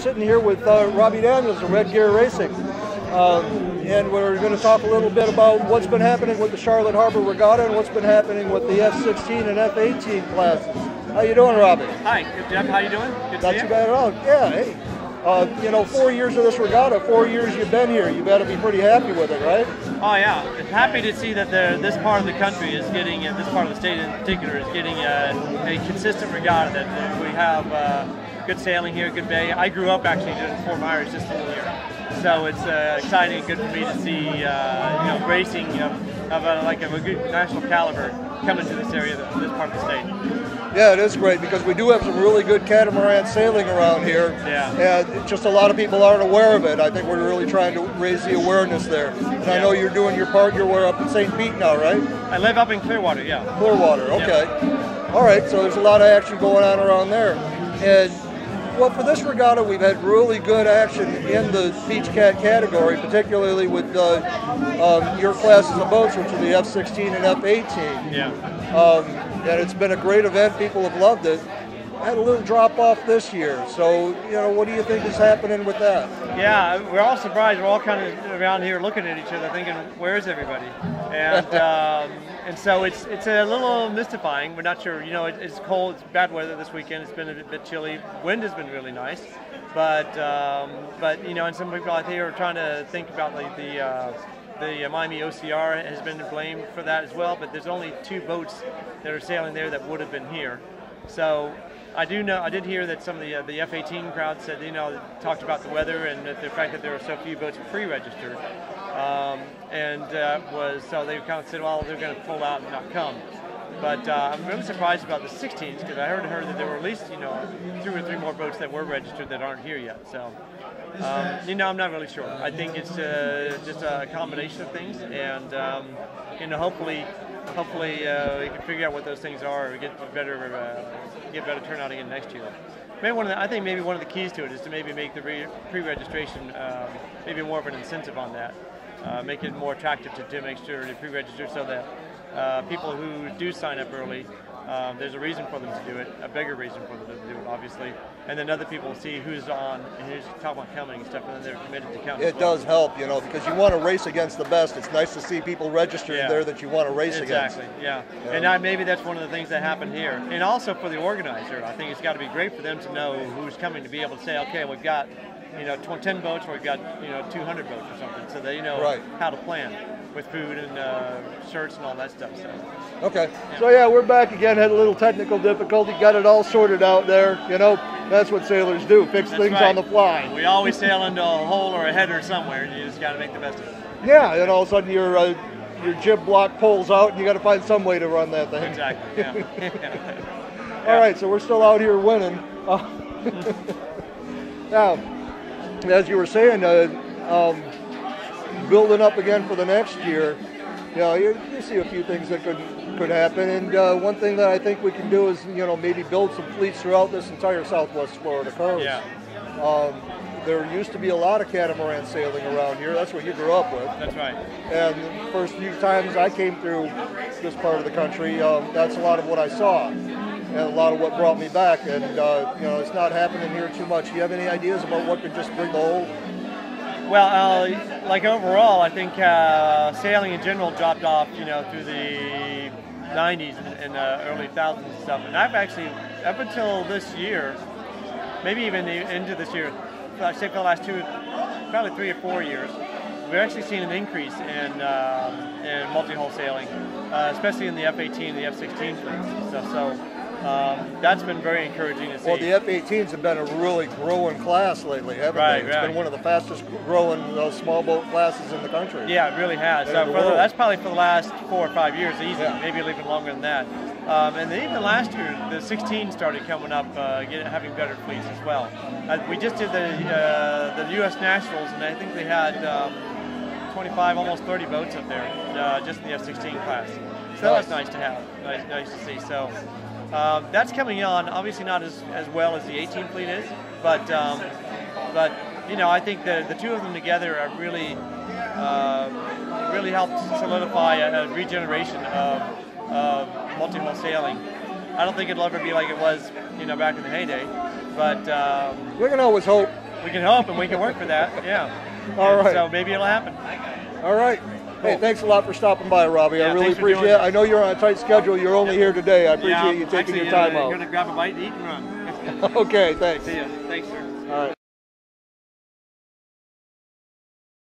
sitting here with Robby of Red Gear Racing, and we're going to talk a little bit about what's been happening with the Charlotte Harbor Regatta and what's been happening with the F16 and F18 classes. How you doing, Robby? Hi, good, Jeff. How you doing? Good to Not see too you. bad at all. Yeah, hey. You know, 4 years of this regatta, 4 years you've been here. You got to be pretty happy with it, right? Oh yeah, happy to see that this part of the country is getting, this part of the state in particular is getting a consistent regatta. That we have good sailing here, good bay. I grew up actually in Fort Myers, just a little here, so it's exciting and good for me to see you know, racing of a good national caliber coming to this area, this part of the state. Yeah, it is great because we do have some really good catamaran sailing around here. Yeah. And just a lot of people aren't aware of it. I think we're really trying to raise the awareness there. And I know you're doing your part. You're up in St. Pete now, right? I live up in Clearwater, yeah. Clearwater, okay. Yeah. All right, so there's a lot of action going on around there. And well, for this regatta, we've had really good action in the beach cat category, particularly with your classes of boats, which are the F16 and F18. Yeah. And it's been a great event. People have loved it. Had a little drop off this year. So, you know, what do you think is happening with that? Yeah, we're all surprised. We're all kind of around here looking at each other thinking, where's everybody? And and so it's a little mystifying. We're not sure. You know, it's cold. It's bad weather this weekend. It's been a bit chilly. Wind has been really nice. But you know, and some people out here are trying to think about like the Miami OCR has been blamed for that as well, but there's only 2 boats that are sailing there that would have been here. So I did hear that some of the F18 crowd said, you know, talked about the weather and the fact that there were so few boats pre-registered, so they kind of said, well, they're going to pull out and not come. But I'm really surprised about the 16s because I heard that there were at least 2 or 3 more boats that were registered that aren't here yet. So you know, I'm not really sure. I think it's just a combination of things, and you know, hopefully we can figure out what those things are, or get better turnout again next year. Maybe I think maybe one of the keys to it is to maybe make the pre-registration maybe more of an incentive on that, make it more attractive to make sure to pre-register so that people who do sign up early, there's a reason for them to do it, a bigger reason for them to do it, obviously, and then other people see who's on and who's talking about coming and stuff, and then they're committed to coming. It does help, you know, because you want to race against the best. It's nice to see people registered there that you want to race against. Exactly, yeah. And maybe that's one of the things that happened here. And also for the organizer, I think it's got to be great for them to know who's coming, to be able to say, okay, we've got 10 boats, or we've got 200 boats or something, so they know how to plan with food and shirts and all that stuff. So. Okay, so yeah, we're back again. Had a little technical difficulty, got it all sorted out there. You know, that's what sailors do, fix things on the fly. We always sail into a hole or a header somewhere, and you just got to make the best of it. Yeah, and all of a sudden your jib block pulls out, and you got to find some way to run that thing. Exactly. Yeah. All right, so we're still out here winning. Now, as you were saying, building up again for the next year, you know, you see a few things that could happen, and one thing that I think we can do is, you know, maybe build some fleets throughout this entire Southwest Florida coast. Yeah. There used to be a lot of catamaran sailing around here. That's what you grew up with. That's right. And the first few times I came through this part of the country, that's a lot of what I saw, and a lot of what brought me back. And you know, it's not happening here too much. Do you have any ideas about what could just bring the whole? Well, like overall, I think sailing in general dropped off, you know, through the 90s and early 2000s and stuff. And I've actually, up until this year, maybe even into this year, I'd say for the last probably 3 or 4 years, we've actually seen an increase in multi-hull sailing, especially in the F18 and the F16 fleets. So that's been very encouraging to see. Well, the F18s have been a really growing class lately, haven't they? It's been one of the fastest growing small boat classes in the country. Yeah, it really has. That's probably for the last 4 or 5 years, easy, maybe even longer than that. And then even last year, the 16 started coming up, having better fleets as well. We just did the U.S. Nationals, and I think they had 25, almost 30 boats up there, just in the F16 class. So that was nice to have, nice to see. So that's coming on, obviously not as well as the 18 fleet is, but you know, I think the 2 of them together are really helped solidify a regeneration of multi-hull sailing. I don't think it'll ever be like it was, you know, back in the heyday, but we can always hope. We can hope and we can work for that. Yeah. All right. So maybe it'll happen. All right. Hey, thanks a lot for stopping by, Robby. Yeah, I really appreciate it. I know you're on a tight schedule. You're only here today. I appreciate you taking your time out. I'm going to grab a bite, eat, and run. Okay, thanks. See ya. Thanks, sir. All right.